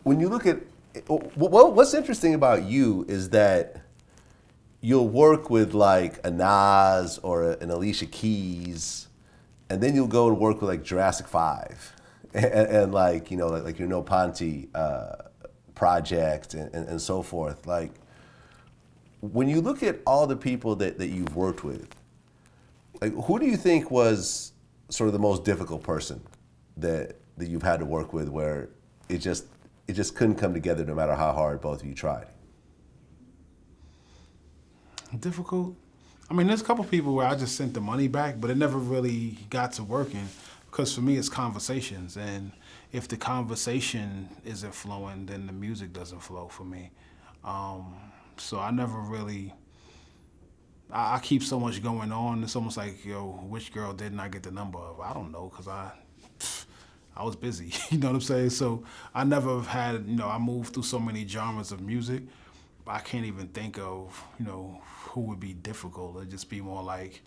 when you look at what's interesting about you is that you'll work with like a Nas or an Alicia Keys, and then you'll go and work with like Jurassic 5 and like, like your No Ponte project and so forth. Like, when you look at all the people that you've worked with, like, who do you think was sort of the most difficult person that you've had to work with, where it just couldn't come together no matter how hard both of you tried? Difficult? I mean, there's a couple people where I just sent the money back, but it never really got to working, because for me it's conversations, and if the conversation isn't flowing, then the music doesn't flow for me. So I never really, I keep so much going on. It's almost like, which girl didn't I get the number of? I don't know, because I was busy, you know what I'm saying? So I never had, I moved through so many genres of music, I can't even think of, who would be difficult. It'd just be more like,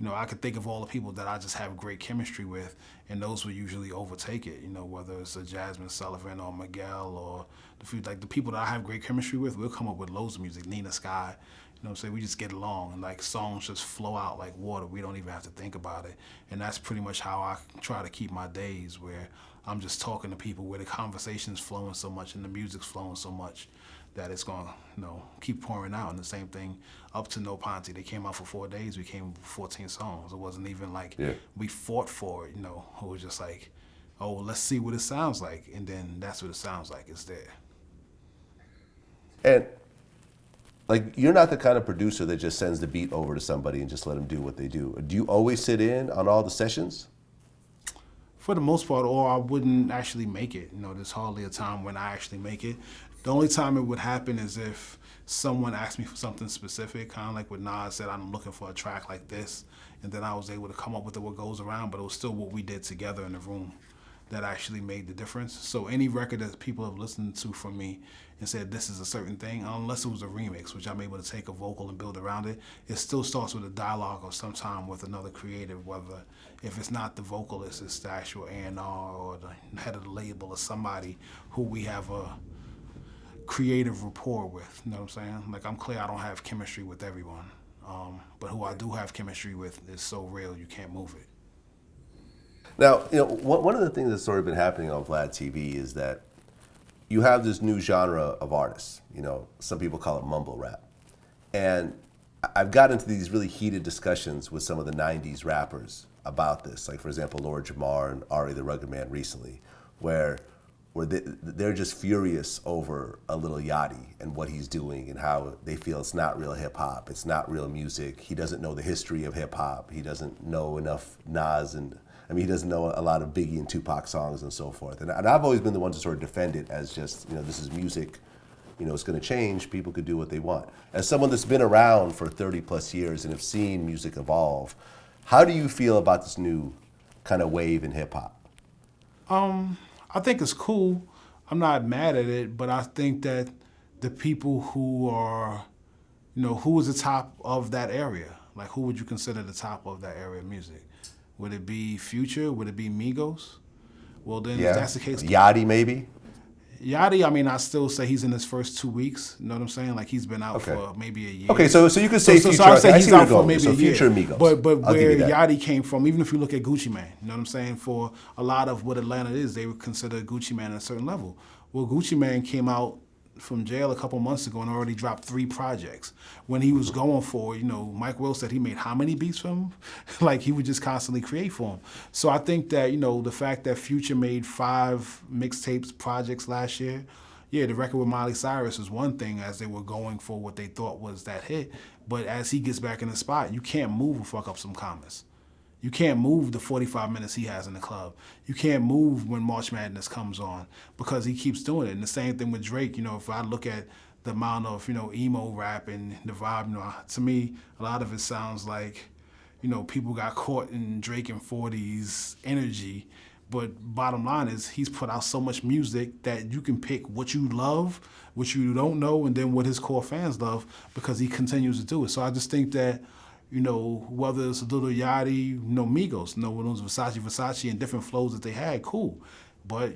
I could think of all the people that I just have great chemistry with, and those would usually overtake it, whether it's a Jasmine Sullivan or Miguel or the people that I have great chemistry with, we'll come up with loads of music, Nina Sky, we just get along, and like songs just flow out like water. We don't even have to think about it. And that's pretty much how I try to keep my days, where I'm just talking to people, where the conversation's flowing so much and the music's flowing so much that it's gonna, keep pouring out. And the same thing up to No Ponte. They came out for 4 days, we came with 14 songs. It wasn't even like we fought for it, It was just like, oh, let's see what it sounds like. And then that's what it sounds like, it's there. And like, you're not the kind of producer that just sends the beat over to somebody and just let them do what they do. Do you always sit in on all the sessions? For the most part, or I wouldn't actually make it. There's hardly a time when I actually make it. The only time it would happen is if someone asked me for something specific, kind of like what Nas said, I'm looking for a track like this, and then I was able to come up with what goes around, but it was still what we did together in the room that actually made the difference. So any record that people have listened to from me and said this is a certain thing, unless it was a remix, which I'm able to take a vocal and build around it, it still starts with a dialogue or sometime with another creative, whether if it's not the vocalist, it's the actual A&R or the head of the label or somebody who we have a creative rapport with, you know what I'm saying? Like, I'm clear I don't have chemistry with everyone, but who I do have chemistry with is so real you can't move it. Now, one of the things that's sort of been happening on VladTV is that you have this new genre of artists. Some people call it mumble rap. And I've gotten into these really heated discussions with some of the 90s rappers about this. Like, for example, Lord Jamar and Ari the Rugged Man recently, where they're just furious over a little Yachty and what he's doing, and how they feel it's not real hip hop, it's not real music. He doesn't know the history of hip hop. He doesn't know enough Nas, and he doesn't know a lot of Biggie and Tupac songs and so forth. And I've always been the one to sort of defend it as just, this is music, it's going to change. People could do what they want. As someone that's been around for 30 plus years and have seen music evolve, how do you feel about this new kind of wave in hip hop? I think it's cool. I'm not mad at it, but I think that the people who are, who is the top of that area? Like, who would you consider the top of that area of music? Would it be Future? Would it be Migos? Well, then, if that's the case, Yachty maybe. Yachty, I still say he's in his first 2 weeks. You know what I'm saying? Like, he's been out for maybe a year. Okay, so you could say Future. So I say he's out for maybe a year. Future Migos. But where Yachty came from, even if you look at Gucci Mane, you know what I'm saying? For a lot of what Atlanta is, they would consider Gucci Mane at a certain level. Well, Gucci Mane came out from jail a couple months ago and already dropped 3 projects. When he was going for, Mike Will said he made how many beats from him? Like, he would just constantly create for him. So I think that, the fact that Future made 5 mixtapes projects last year, the record with Miley Cyrus was one thing as they were going for what they thought was that hit. But as he gets back in the spot, you can't move and fuck up some comments. You can't move the 45 minutes he has in the club. You can't move when March Madness comes on, because he keeps doing it. And the same thing with Drake. If I look at the amount of, emo rap and the vibe, to me, a lot of it sounds like, people got caught in Drake and 40s energy. But bottom line is, he's put out so much music that you can pick what you love, what you don't know, and then what his core fans love, because he continues to do it. So I just think that, whether it's a little Yachty, Migos, when it was Versace, and different flows that they had, cool. But,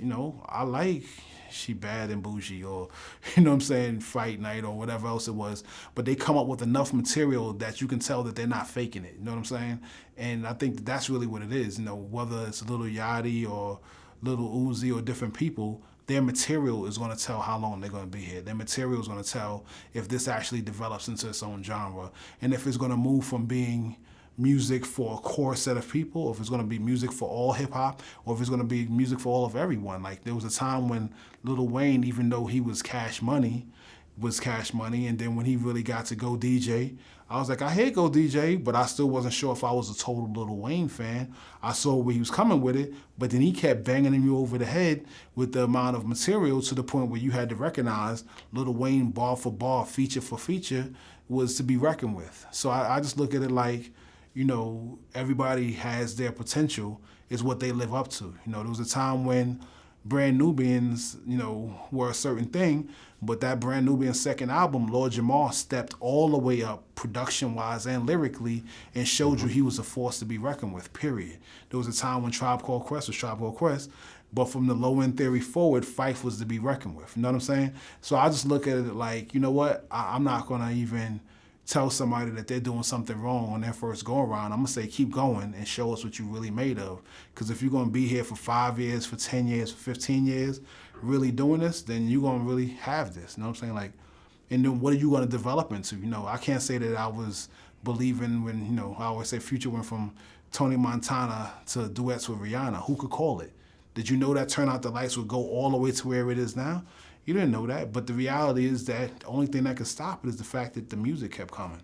I like She Bad and Bougie or, what I'm saying, Fight Night or whatever else it was. But they come up with enough material that you can tell that they're not faking it. You know what I'm saying? And I think that's really what it is. Whether it's Lil Yachty or Lil Uzi or different people, their material is going to tell how long they're going to be here. Their material is going to tell if this actually develops into its own genre and if it's going to move from being music for a core set of people, or if it's going to be music for all hip hop, or if it's going to be music for all of everyone. Like there was a time when Lil Wayne, even though he was Cash Money, and then when he really got to Go DJ, I was like, I hate Go DJ, but I still wasn't sure if I was a total Lil Wayne fan. I saw where he was coming with it, but then he kept banging you over the head with the amount of material to the point where you had to recognize Lil Wayne bar for bar, feature for feature was to be reckoned with. So I just look at it like, everybody has their potential, is what they live up to. There was a time when Brand Nubians, were a certain thing, but that Brand Nubian second album, Lord Jamar, stepped all the way up production-wise and lyrically and showed you he was a force to be reckoned with, period. There was a time when Tribe Called Quest was Tribe Called Quest, but from the Low End Theory forward, Phife was to be reckoned with. You know what I'm saying? So I just look at it like, you know what? I'm not going to even tell somebody that they're doing something wrong on their first go-around. I'm going to say keep going and show us what you're really made of. Because if you're going to be here for 5 years, for 10 years, for 15 years, really doing this, then you're going to really have this. You know what I'm saying? And then what are you going to develop into? I can't say that I was believing when, I always say Future went from Tony Montana to duets with Rihanna. Who could call it? Did you know that Turn Out the Lights would go all the way to where it is now? You didn't know that, but the reality is that the only thing that could stop it is the fact that the music kept coming.